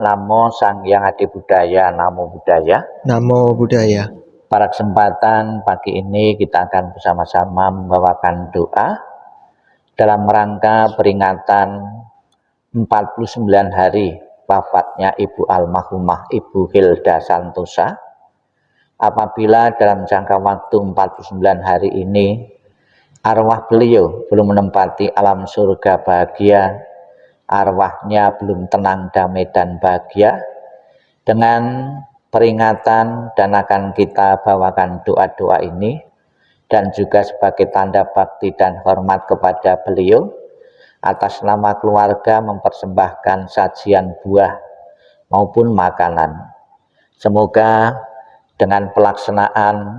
Namo Sang Hyang Adi Budaya, Namo Buddhaya. Namo Buddhaya. Pada kesempatan pagi ini kita akan bersama-sama membawakan doa dalam rangka peringatan 49 hari wafatnya Ibu Almarhumah Ibu Hilda Santosa. Apabila dalam jangka waktu 49 hari ini arwah beliau belum menempati alam surga bahagia, arwahnya belum tenang, damai, dan bahagia, dengan peringatan dan akan kita bawakan doa-doa ini dan juga sebagai tanda bakti dan hormat kepada beliau, atas nama keluarga mempersembahkan sajian buah maupun makanan. Semoga dengan pelaksanaan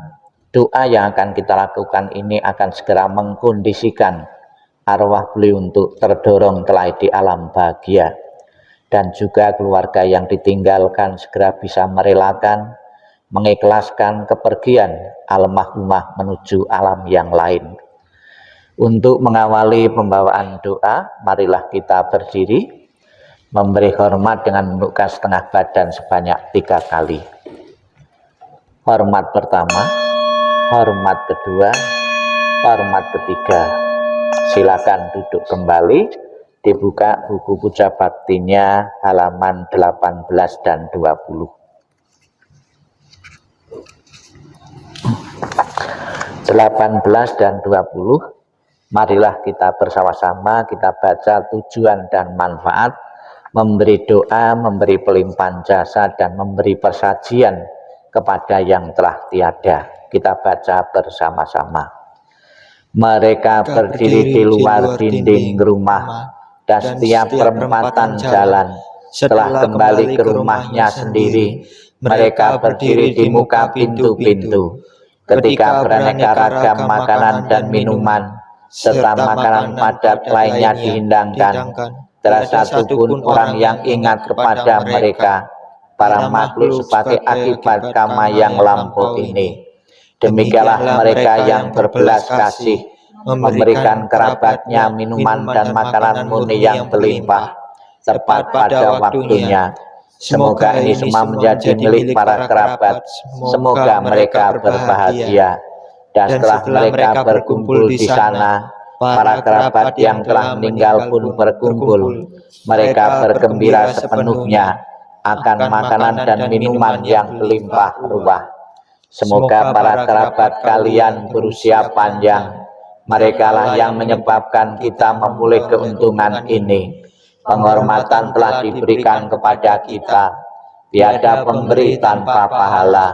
doa yang akan kita lakukan ini akan segera mengkondisikan arwah beliau untuk terdorong kelak di alam bahagia, dan juga keluarga yang ditinggalkan segera bisa merelakan, mengikhlaskan kepergian almarhumah menuju alam yang lain. Untuk mengawali pembawaan doa, marilah kita berdiri, memberi hormat dengan menundukkan setengah badan sebanyak 3 kali. Hormat pertama, hormat kedua, hormat ketiga. Silakan duduk kembali, dibuka buku puja baktinya halaman 18 dan 20. 18 dan 20, marilah kita bersama-sama kita baca tujuan dan manfaat, memberi doa, memberi pelimpahan jasa, dan memberi persajian kepada yang telah tiada. Kita baca bersama-sama. Mereka berdiri di luar dinding rumah dan setiap perempatan jalan. Setelah kembali ke rumahnya sendiri, mereka berdiri di muka pintu-pintu. Ketika beraneka ragam makanan dan minuman serta makanan padat lainnya dihidangkan, tidak satupun orang yang ingat kepada mereka, para makhluk sebagai akibat karma yang lampau ini. Demikianlah mereka yang berbelas kasih memberikan kerabatnya minuman dan makanan murni yang berlimpah tepat pada waktunya. Semoga ini semua menjadi milik para kerabat. Semoga mereka berbahagia. Dan setelah mereka berkumpul di sana, para kerabat yang telah meninggal pun berkumpul. Mereka bergembira sepenuhnya akan makanan dan minuman yang berlimpah ruah. Semoga para kerabat kalian berusia panjang. Merekalah yang menyebabkan kita memulai keuntungan ini. Penghormatan telah diberikan kepada kita. Tiada pemberi tanpa pahala.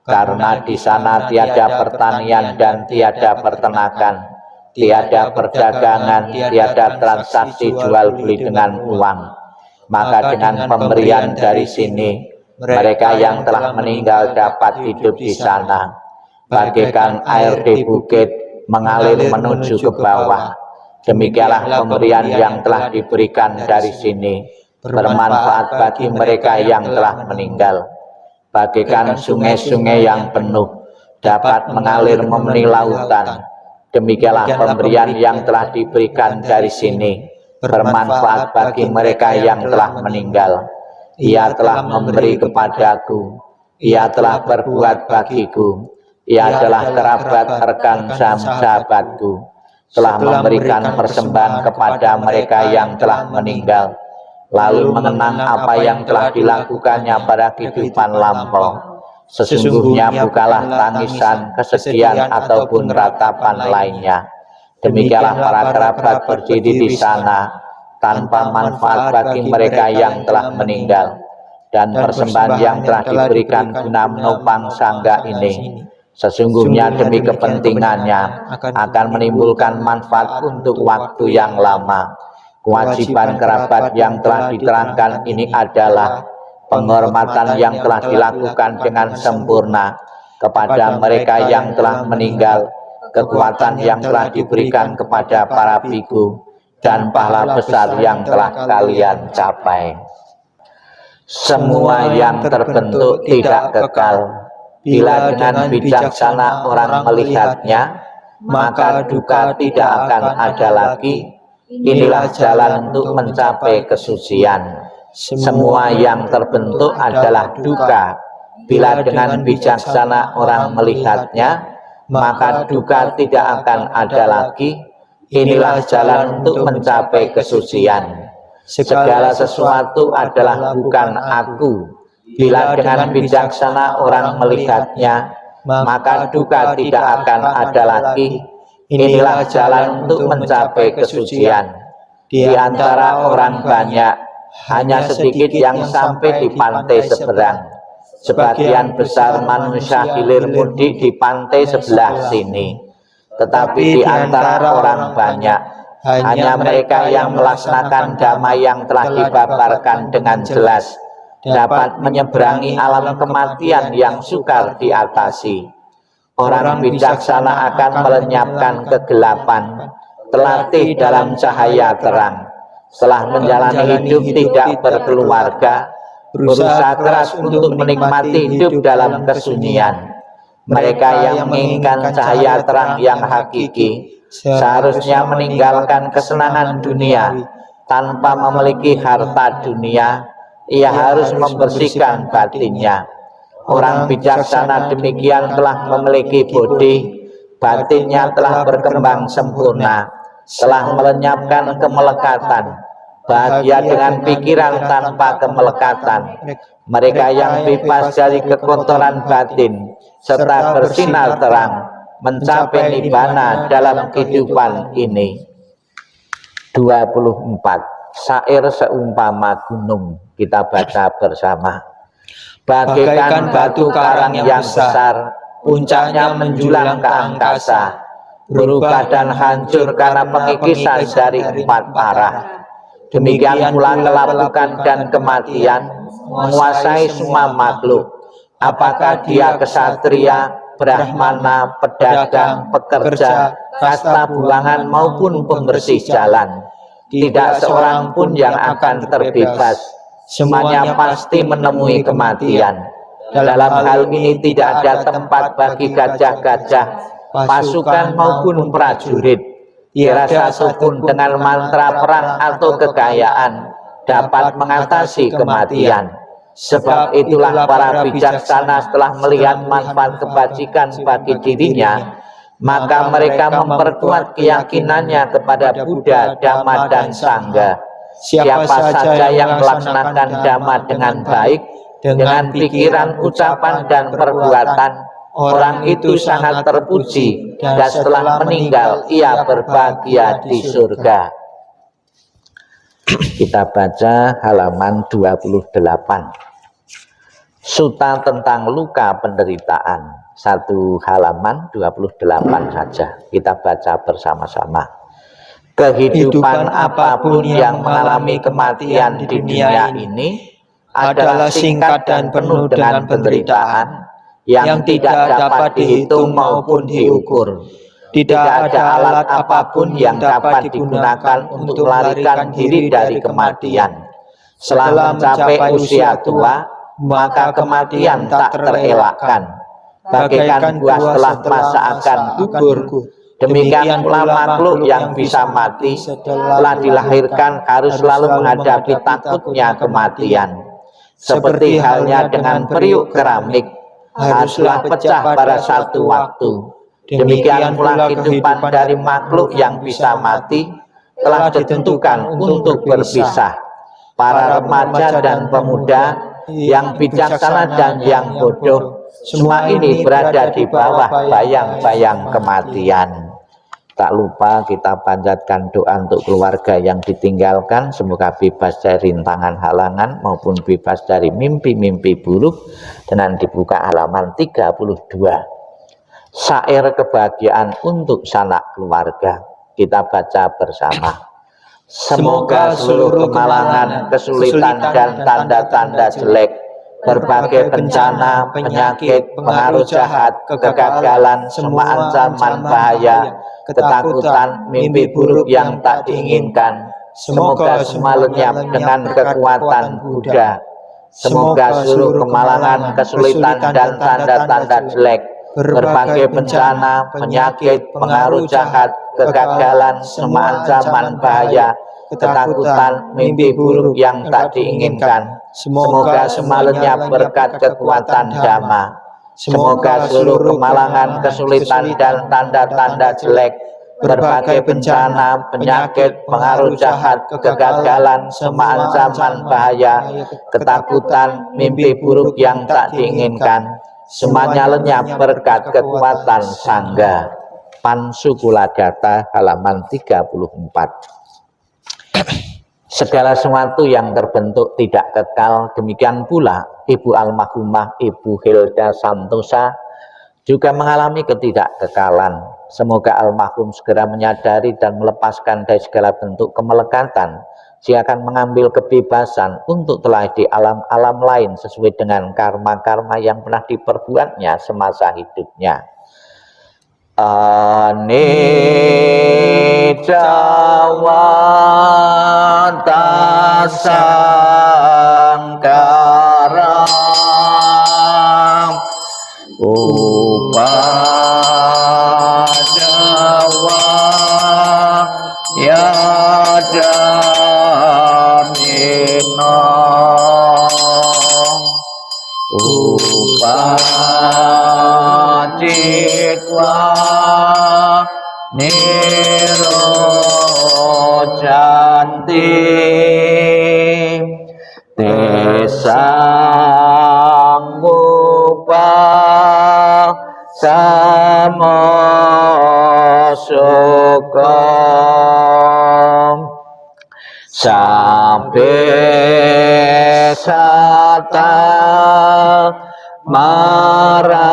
Karena di sana tiada pertanian dan tiada peternakan. Tiada perdagangan, tiada transaksi jual beli dengan uang. Maka dengan pemberian dari sini, mereka yang telah meninggal dapat hidup di sana, bagaikan air di bukit mengalir menuju ke bawah. Demikianlah pemberian yang telah diberikan dari sini, bermanfaat bagi mereka yang telah meninggal. Bagaikan sungai-sungai yang penuh, dapat mengalir memenuhi lautan. Demikianlah pemberian yang telah diberikan dari sini, bermanfaat bagi mereka yang telah meninggal. Ia telah memberi kepadaku, ia telah berbuat bagiku, ia adalah kerabat rekan sahabatku, telah memberikan persembahan kepada mereka yang telah meninggal, lalu mengenang apa yang telah dilakukannya pada kehidupan lampau. Sesungguhnya bukanlah tangisan, kesedihan, ataupun ratapan lainnya. Demikianlah para kerabat berdiri di sana, tanpa manfaat bagi mereka yang telah meninggal, dan persembahan yang telah diberikan guna menopang sangga ini, sesungguhnya demi kepentingannya akan menimbulkan manfaat untuk waktu yang lama. Kewajiban kerabat yang telah diterangkan ini adalah penghormatan yang telah dilakukan dengan sempurna kepada mereka yang telah meninggal, kekuatan yang telah diberikan kepada para biku, dan pahala besar yang telah kalian capai. Semua yang terbentuk tidak kekal. Bila dengan bijaksana orang melihatnya, maka duka tidak akan ada lagi. Inilah jalan untuk mencapai kesucian. Semua yang terbentuk adalah duka. Bila dengan bijaksana orang melihatnya, maka duka tidak akan ada lagi. Inilah jalan untuk mencapai kesucian. Segala sesuatu adalah bukan aku. Bila dengan bijaksana orang melihatnya, maka duka tidak akan ada lagi. Inilah jalan untuk mencapai kesucian. Di antara orang banyak, hanya sedikit yang sampai di pantai seberang. Sebagian besar manusia hilir mudik di pantai sebelah sini. Tetapi di antara orang banyak, hanya mereka yang melaksanakan damai yang telah dibabarkan dengan jelas dapat menyeberangi alam kematian yang sukar diatasi. Orang bijaksana akan melenyapkan kegelapan, terlatih dalam cahaya terang. Setelah menjalani hidup tidak berkeluarga, berusaha keras untuk menikmati hidup dalam kesunyian. Mereka yang menginginkan cahaya terang yang hakiki seharusnya meninggalkan kesenangan dunia. Tanpa memiliki harta dunia, ia harus membersihkan batinnya. Orang bijaksana demikian telah memiliki bodi, batinnya telah berkembang sempurna, telah melenyapkan kemelekatan, bahagia dengan pikiran tanpa kemelekatan. Mereka yang bebas dari kekotoran batin serta bersinar terang mencapai nibbana dalam kehidupan ini. 24. Syair seumpama gunung, kita baca bersama. Bagaikan batu karang yang besar, puncaknya menjulang ke angkasa, berubah dan hancur karena pengikisan dari 4 arah. Demikian pula kelapukan dan kematian menguasai semua makhluk. Apakah dia kesatria, brahmana, pedagang, pekerja, kasta buangan maupun pembersih jalan, tidak seorang pun yang akan terbebas. Semuanya pasti menemui kematian. Dalam hal ini tidak ada tempat bagi gajah-gajah, pasukan maupun prajurit. Tiada satupun dengan mantra perang atau kekayaan dapat mengatasi kematian. Sebab itulah para bijaksana setelah melihat manfaat kebajikan bagi dirinya, maka mereka memperkuat keyakinannya kepada Buddha, Dhamma, dan Sangha. Siapa saja yang melaksanakan Dhamma dengan baik, dengan pikiran, ucapan, dan perbuatan, orang itu sangat terpuji, dan setelah meninggal ia berbahagia di surga. Kita baca halaman 28. Suta tentang luka penderitaan. Satu halaman 28 saja. Kita baca bersama-sama. Kehidupan apapun yang mengalami kematian di dunia ini adalah singkat dan penuh dengan penderitaan yang tidak dapat dihitung maupun diukur. Tidak ada alat apapun yang dapat digunakan untuk melarikan diri dari kematian. Setelah mencapai usia tua, maka kematian tak terelakkan. Bagaikan buah setelah masa akan gugur, demikian pula makhluk yang bisa mati setelah dilahirkan harus selalu menghadapi takutnya kematian. Seperti halnya dengan periuk keramik, haruslah pecah pada satu waktu. Demikian pula kehidupan dari makhluk yang bisa mati telah ditentukan untuk berpisah. Para remaja dan pemuda, yang bijaksana dan yang bodoh, semua ini berada di bawah bayang-bayang kematian. Tak lupa kita panjatkan doa untuk keluarga yang ditinggalkan, semoga bebas dari rintangan halangan maupun bebas dari mimpi-mimpi buruk. Dengan dibuka halaman 32. Syair kebahagiaan untuk sanak keluarga, kita baca bersama. Semoga seluruh kemalangan, kesulitan, dan tanda-tanda jelek, berbagai bencana, penyakit, pengaruh jahat, kegagalan, semua ancaman bahaya, ketakutan, mimpi buruk yang tak diinginkan, semoga semua lenyap dengan kekuatan Buddha. Semoga seluruh kemalangan, kesulitan, dan tanda-tanda jelek, berbagai bencana, penyakit, pengaruh jahat, kegagalan, semua ancaman bahaya, ketakutan, mimpi buruk yang tak diinginkan. Semoga semalanya berkat kekuatan Dhamma. Semoga seluruh kemalangan, kesulitan, dan tanda-tanda jelek, berbagai bencana, penyakit, pengaruh jahat, kegagalan, semua ancaman bahaya, ketakutan, mimpi buruk yang tak diinginkan, semuanya lenyap berkat kekuatan Sangga. Pansukuladata halaman 34. Segala sesuatu yang terbentuk tidak kekal, demikian pula Ibu almarhumah Ibu Hilda Santosa juga mengalami ketidakkekalan. Semoga almarhum segera menyadari dan melepaskan dari segala bentuk kemelekatan. Dia akan mengambil kebebasan untuk telah di alam-alam lain sesuai dengan karma-karma yang pernah diperbuatnya semasa hidupnya. Anicawata Upadawa Yadamino Upacitwa Nirojanti Tesanggupa Samosukom Sabbe Sata Marantica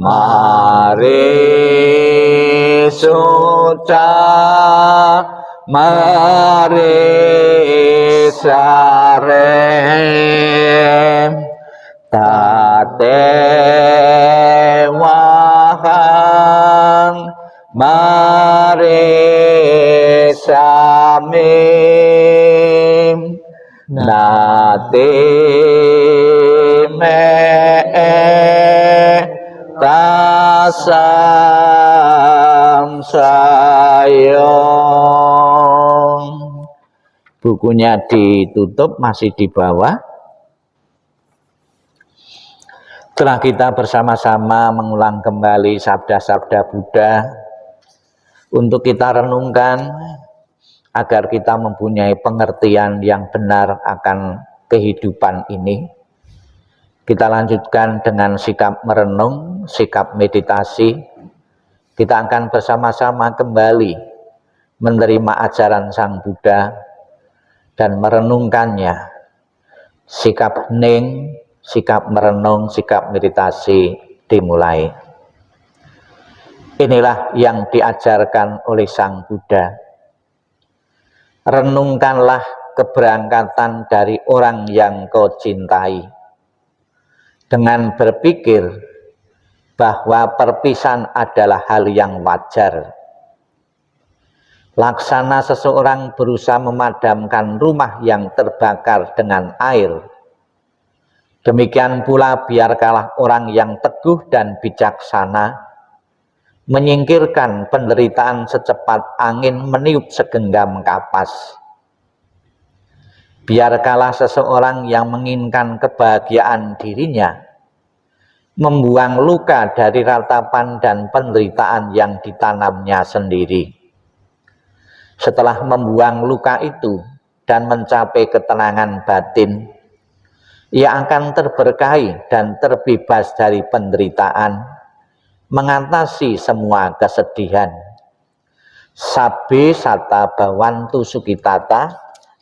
Mari Suca Mari Sare Tate Wahang Mari Samim Nati Me Tasam Sayong. Bukunya ditutup, masih di bawah. Setelah kita bersama-sama mengulang kembali sabda-sabda Buddha untuk kita renungkan agar kita mempunyai pengertian yang benar akan kehidupan ini. Kita lanjutkan dengan sikap merenung, sikap meditasi. Kita akan bersama-sama kembali menerima ajaran Sang Buddha dan merenungkannya. Sikap hening, sikap merenung, sikap meditasi dimulai. Inilah yang diajarkan oleh Sang Buddha. Renungkanlah keberangkatan dari orang yang kau cintai, dengan berpikir bahwa perpisahan adalah hal yang wajar. Laksana seseorang berusaha memadamkan rumah yang terbakar dengan air, demikian pula biarkanlah orang yang teguh dan bijaksana menyingkirkan penderitaan secepat angin meniup segenggam kapas. Biarkanlah seseorang yang menginginkan kebahagiaan dirinya membuang luka dari ratapan dan penderitaan yang ditanamnya sendiri. Setelah membuang luka itu dan mencapai ketenangan batin, ia akan terberkahi dan terbebas dari penderitaan, mengatasi semua kesedihan. Sabbe sata bhavantu sukhitata.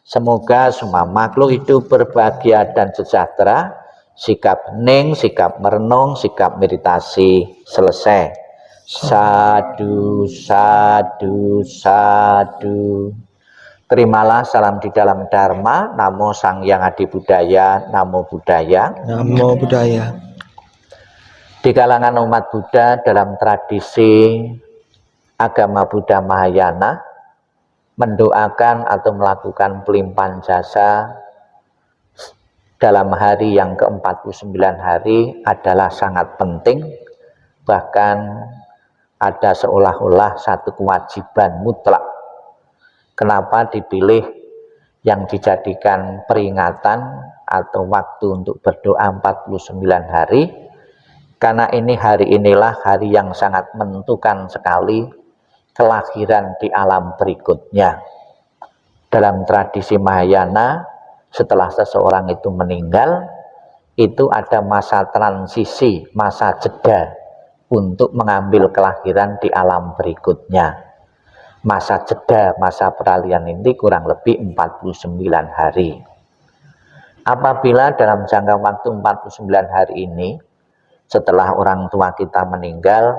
Semoga semua makhluk hidup berbahagia dan sejahtera. Sikap hening, sikap merenung, sikap meditasi selesai. Sadu, sadu, sadu. Terimalah salam di dalam Dharma. Namo Sang Hyang Adi Budaya. Namo Buddhaya. Namo Buddhaya. Di kalangan umat Buddha dalam tradisi agama Buddha Mahayana, mendoakan atau melakukan pelimpahan jasa dalam hari yang ke-49 hari adalah sangat penting, bahkan ada seolah-olah satu kewajiban mutlak. Kenapa dipilih yang dijadikan peringatan atau waktu untuk berdoa 49 hari? Karena ini hari inilah hari yang sangat menentukan sekali kelahiran di alam berikutnya. Dalam tradisi Mahayana, setelah seseorang itu meninggal, itu ada masa transisi, masa jeda untuk mengambil kelahiran di alam berikutnya. Masa jeda, masa peralihan ini kurang lebih 49 hari. Apabila dalam jangka waktu 49 hari ini, setelah orang tua kita meninggal,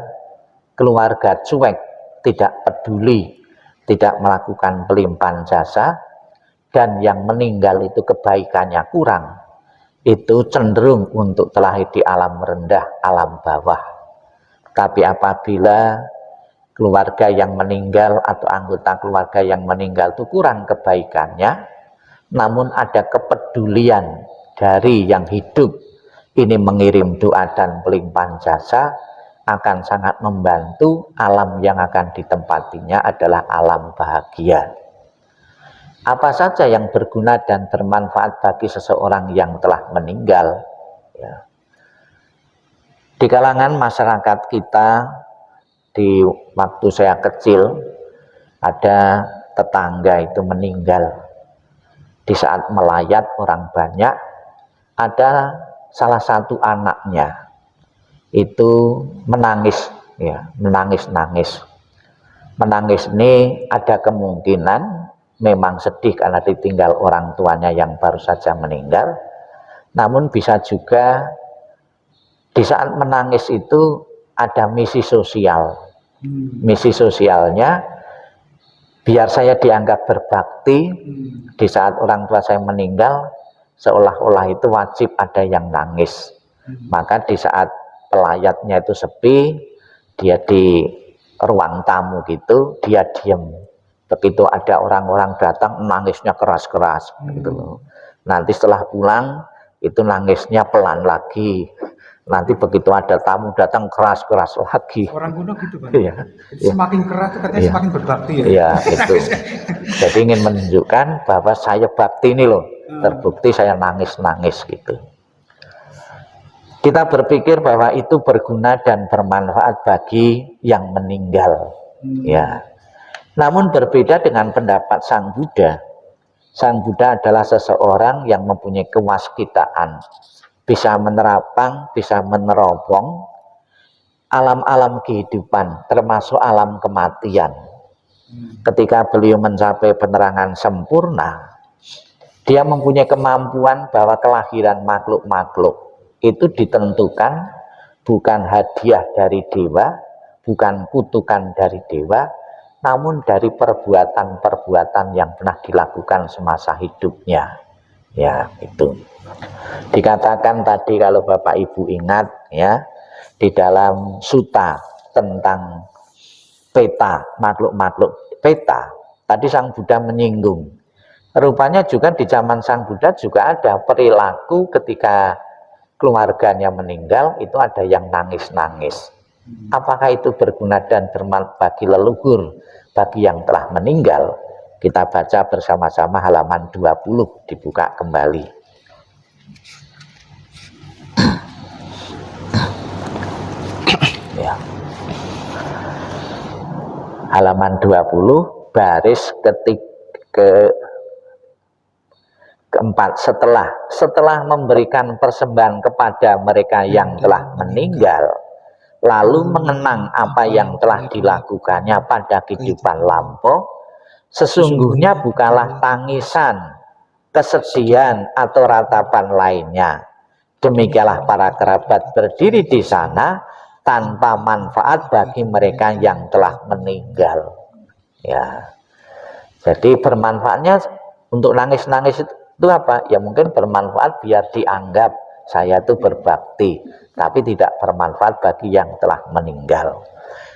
keluarga cuek, tidak peduli, tidak melakukan pelimpahan jasa, dan yang meninggal itu kebaikannya kurang, itu cenderung untuk terlahir di alam rendah, alam bawah. Tapi apabila keluarga yang meninggal atau anggota keluarga yang meninggal itu kurang kebaikannya, namun ada kepedulian dari yang hidup ini mengirim doa dan pelimpahan jasa, akan sangat membantu. Alam yang akan ditempatinya adalah alam bahagia. Apa saja yang berguna dan bermanfaat bagi seseorang yang telah meninggal, ya. Di kalangan masyarakat kita, di waktu saya kecil, ada tetangga itu meninggal. Di saat melayat orang banyak, ada salah satu anaknya itu menangis, ya, menangis. Menangis ini ada kemungkinan memang sedih karena ditinggal orang tuanya yang baru saja meninggal, namun bisa juga di saat menangis itu ada misi sosial. Misi sosialnya, biar saya dianggap berbakti. Di saat orang tua saya meninggal, seolah-olah itu wajib ada yang nangis. Maka di saat pelayatnya itu sepi, dia di ruang tamu gitu, dia diam. Begitu ada orang-orang datang, nangisnya keras-keras gitu. Nanti setelah pulang itu nangisnya pelan lagi. Nanti begitu ada tamu datang, keras-keras lagi. Orang kuno gitu, Pak. Iya. Semakin keras itu katanya semakin berbakti ya. Iya, itu. Jadi ingin menunjukkan bahwa saya bakti ini loh. Terbukti saya nangis-nangis gitu. Kita berpikir bahwa itu berguna dan bermanfaat bagi yang meninggal. Ya. Namun berbeda dengan pendapat Sang Buddha. Sang Buddha adalah seseorang yang mempunyai kewaskitaan, bisa menerapang, bisa menerobong alam-alam kehidupan, termasuk alam kematian. Ketika beliau mencapai penerangan sempurna, dia mempunyai kemampuan bahwa kelahiran makhluk-makhluk itu ditentukan bukan hadiah dari dewa, bukan kutukan dari dewa, namun dari perbuatan-perbuatan yang pernah dilakukan semasa hidupnya. Ya, itu. Dikatakan tadi, kalau Bapak Ibu ingat ya, di dalam suta tentang peta, makhluk-makhluk peta, tadi Sang Buddha menyinggung. Rupanya juga di zaman Sang Buddha juga ada perilaku ketika keluarganya meninggal, itu ada yang nangis-nangis. Apakah itu berguna dan bermanfaat bagi leluhur, bagi yang telah meninggal? Kita baca bersama-sama halaman 20, dibuka kembali. Ya. Halaman 20, baris keempat, setelah memberikan persembahan kepada mereka yang telah meninggal, lalu mengenang apa yang telah dilakukannya pada kehidupan lampau, sesungguhnya bukanlah tangisan, kesedihan atau ratapan lainnya. Demikianlah para kerabat berdiri di sana tanpa manfaat bagi mereka yang telah meninggal. Ya, jadi bermanfaatnya untuk nangis-nangis itu apa? Ya mungkin bermanfaat biar dianggap saya itu berbakti, tapi tidak bermanfaat bagi yang telah meninggal.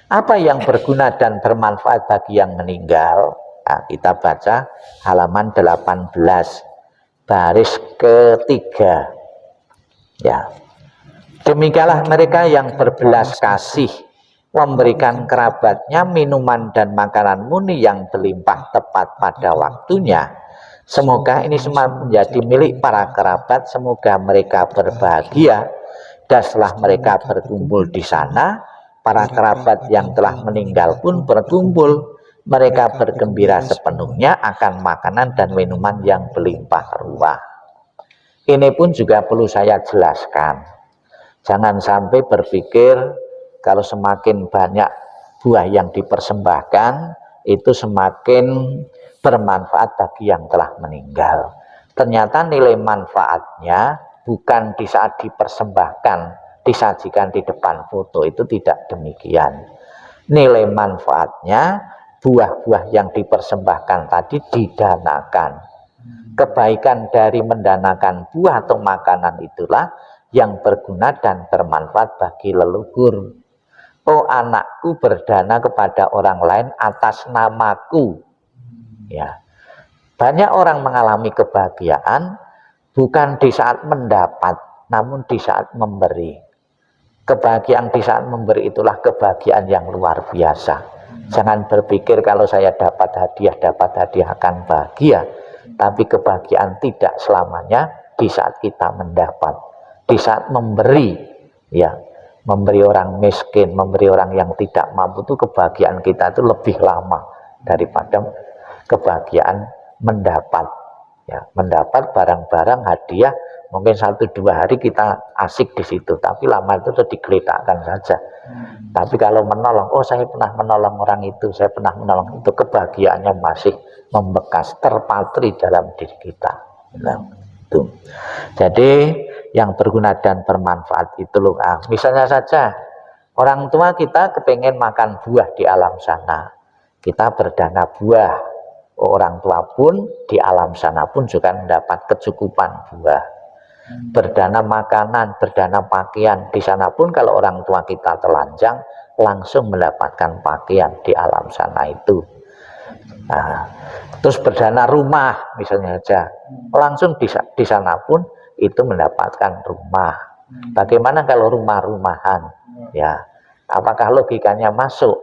Apa yang berguna dan bermanfaat bagi yang meninggal? Nah, kita baca halaman 18. baris ketiga. Ya, demikianlah mereka yang berbelas kasih memberikan kerabatnya minuman dan makanan muni yang berlimpah tepat pada waktunya. Semoga ini semua menjadi milik para kerabat. Semoga mereka berbahagia. Dan setelah mereka berkumpul di sana, para kerabat yang telah meninggal pun berkumpul. Mereka bergembira sepenuhnya akan makanan dan minuman yang berlimpah ruah. Ini pun juga perlu saya jelaskan. Jangan sampai berpikir kalau semakin banyak buah yang dipersembahkan, itu semakin bermanfaat bagi yang telah meninggal. Ternyata nilai manfaatnya bukan di saat dipersembahkan, disajikan di depan foto, itu tidak demikian. Nilai manfaatnya buah-buah yang dipersembahkan tadi didanakan. Kebaikan dari mendanakan buah atau makanan itulah yang berguna dan bermanfaat bagi leluhur. Oh, anakku berdana kepada orang lain atas namaku. Ya, banyak orang mengalami kebahagiaan bukan di saat mendapat, namun di saat memberi. Kebahagiaan di saat memberi itulah kebahagiaan yang luar biasa. Jangan berpikir kalau saya dapat hadiah akan bahagia. Tapi kebahagiaan tidak selamanya di saat kita mendapat. Di saat memberi, ya, memberi orang miskin, memberi orang yang tidak mampu, itu kebahagiaan kita itu lebih lama daripada kebahagiaan mendapat. Ya, mendapat barang-barang hadiah mungkin 1-2 hari kita asik di situ, tapi lama itu sudah digeletakkan saja. Tapi kalau menolong, oh saya pernah menolong orang itu, saya pernah menolong itu, kebahagiaannya masih membekas, terpatri dalam diri kita. Nah, itu. Jadi yang berguna dan bermanfaat itu loh. Misalnya saja orang tua kita kepengen makan buah di alam sana, kita berdana buah. Orang tua pun di alam sana pun juga mendapat kecukupan buah. Berdana makanan, berdana pakaian, di sana pun kalau orang tua kita telanjang langsung mendapatkan pakaian di alam sana itu. Nah, terus berdana rumah misalnya saja, langsung di sana pun itu mendapatkan rumah. Bagaimana kalau rumah-rumahan? Ya, apakah logikanya masuk?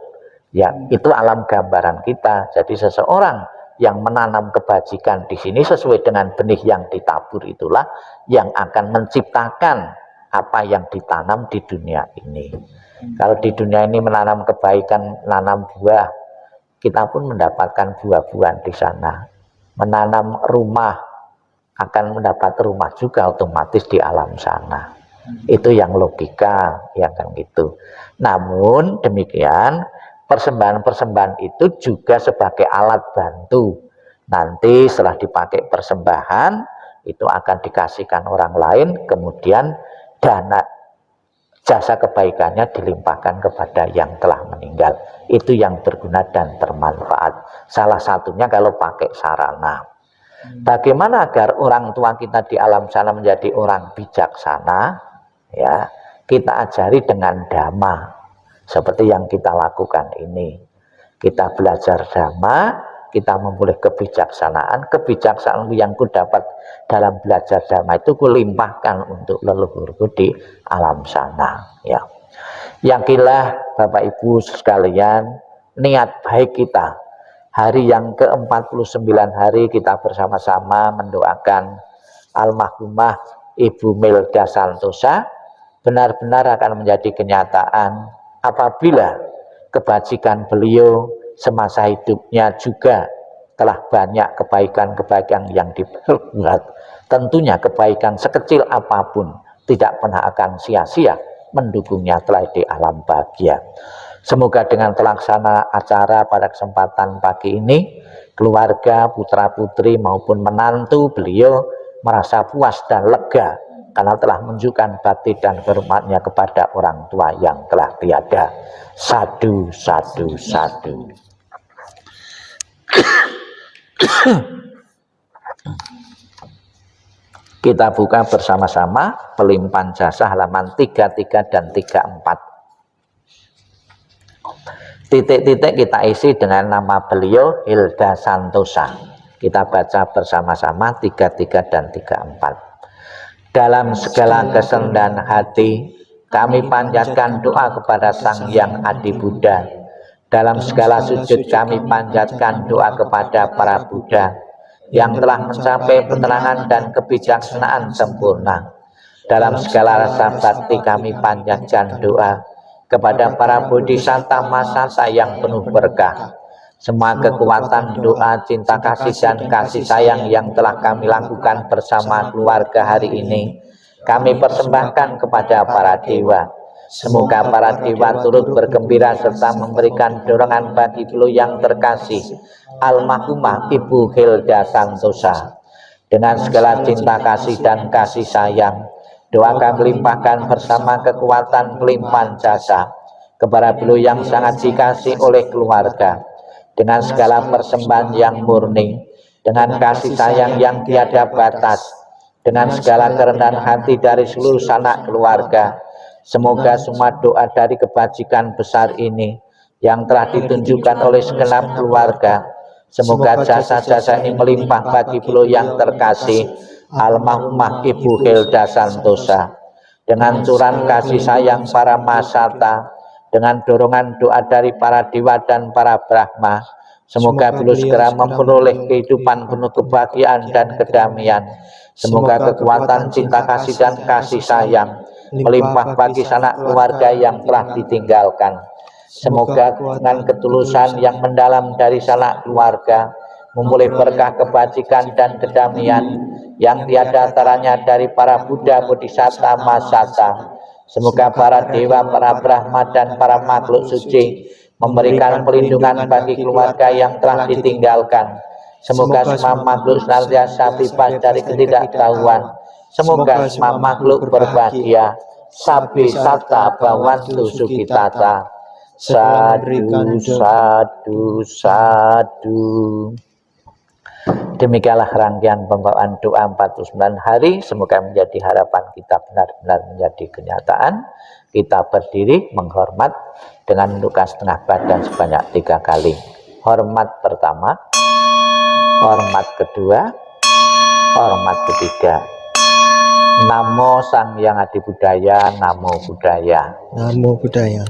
Ya, itu alam gambaran kita. Jadi seseorang yang menanam kebajikan di sini sesuai dengan benih yang ditabur itulah yang akan menciptakan apa yang ditanam di dunia ini. Kalau di dunia ini menanam kebaikan, menanam buah, kita pun mendapatkan buah-buahan di sana. Menanam rumah, akan mendapat rumah juga otomatis di alam sana. Itu yang logika, ya kan gitu. Namun demikian, persembahan-persembahan itu juga sebagai alat bantu. Nanti setelah dipakai persembahan, itu akan dikasihkan orang lain, kemudian dana jasa kebaikannya dilimpahkan kepada yang telah meninggal. Itu yang berguna dan bermanfaat. Salah satunya kalau pakai sarana. Bagaimana agar orang tua kita di alam sana menjadi orang bijaksana? Ya, kita ajari dengan dhamma. Seperti yang kita lakukan ini. Kita belajar dhamma, kita memperoleh kebijaksanaan. Kebijaksanaan yang ku dapat dalam belajar dhamma itu kulimpahkan untuk leluhurku di alam sana. Ya. Yakinlah Bapak Ibu sekalian, niat baik kita. Hari yang ke-49 hari kita bersama-sama mendoakan almarhumah Ibu Melda Santosa benar-benar akan menjadi kenyataan apabila kebajikan beliau semasa hidupnya juga telah banyak kebaikan-kebaikan yang diperbuat. Tentunya kebaikan sekecil apapun tidak pernah akan sia-sia mendukungnya telah di alam bahagia. Semoga dengan terlaksana acara pada kesempatan pagi ini, keluarga, putra-putri maupun menantu beliau merasa puas dan lega karena telah menunjukkan bakti dan hormatnya kepada orang tua yang telah tiada. Sadu, sadu, sadu. Kita buka bersama-sama Pelimpahan Jasa halaman 33 dan 34. Titik-titik kita isi dengan nama beliau Hilda Santosa. Kita baca bersama-sama 33 dan 34. Dalam segala kesendan hati, kami panjatkan doa kepada Sang Hyang Adi Buddha. Dalam segala sujud kami panjatkan doa kepada para Buddha yang telah mencapai keterangan dan kebijaksanaan sempurna. Dalam segala rasa bakti kami panjatkan doa kepada para bodhisatta masata yang penuh berkah. Semua kekuatan doa, cinta kasih dan kasih sayang yang telah kami lakukan bersama keluarga hari ini, kami persembahkan kepada para dewa. Semoga para dewa turut bergembira serta memberikan dorongan bagi beliau yang terkasih, almarhumah Ibu Hilda Santosa. Dengan segala cinta kasih dan kasih sayang, doa kami limpahkan bersama kekuatan pelimpahan jasa kepada beliau yang sangat dikasih oleh keluarga. Dengan segala persembahan yang murni, dengan kasih sayang yang tiada batas, dengan segala kerendahan hati dari seluruh sanak keluarga, semoga semua doa dari kebajikan besar ini yang telah ditunjukkan oleh segenap keluarga, semoga jasa-jasa ini melimpah bagi beliau yang terkasih, almarhumah Ibu Hilda Santosa. Dengan curahan kasih sayang para masata, dengan dorongan doa dari para dewa dan para brahma, semoga beliau segera memperoleh kehidupan penuh kebahagiaan dan kedamaian. Semoga kekuatan cinta kasih dan kasih sayang melimpah bagi sanak keluarga yang telah ditinggalkan. Semoga dengan ketulusan yang mendalam dari sanak keluarga memulai berkah kebajikan dan kedamaian yang tiada taranya dari para Buddha, Bodhisatta, Masata. Semoga para dewa, para brahma dan para makhluk suci memberikan perlindungan bagi keluarga yang telah ditinggalkan. Semoga semua makhluk senantiasa bebas dari ketidaktahuan. Semoga semua makhluk berbahagia. Sabi sata bawantu sukitata. Sadu, sadu, sadu. Demikianlah rangkaian pembawaan doa 49 hari. Semoga menjadi harapan kita benar-benar menjadi kenyataan. Kita berdiri menghormat dengan menundukkan setengah badan sebanyak 3 kali. Hormat pertama, hormat kedua, hormat ketiga. Namo Sang Hyang Adi Buddhaya, Namo Buddhaya. Namo Buddhaya.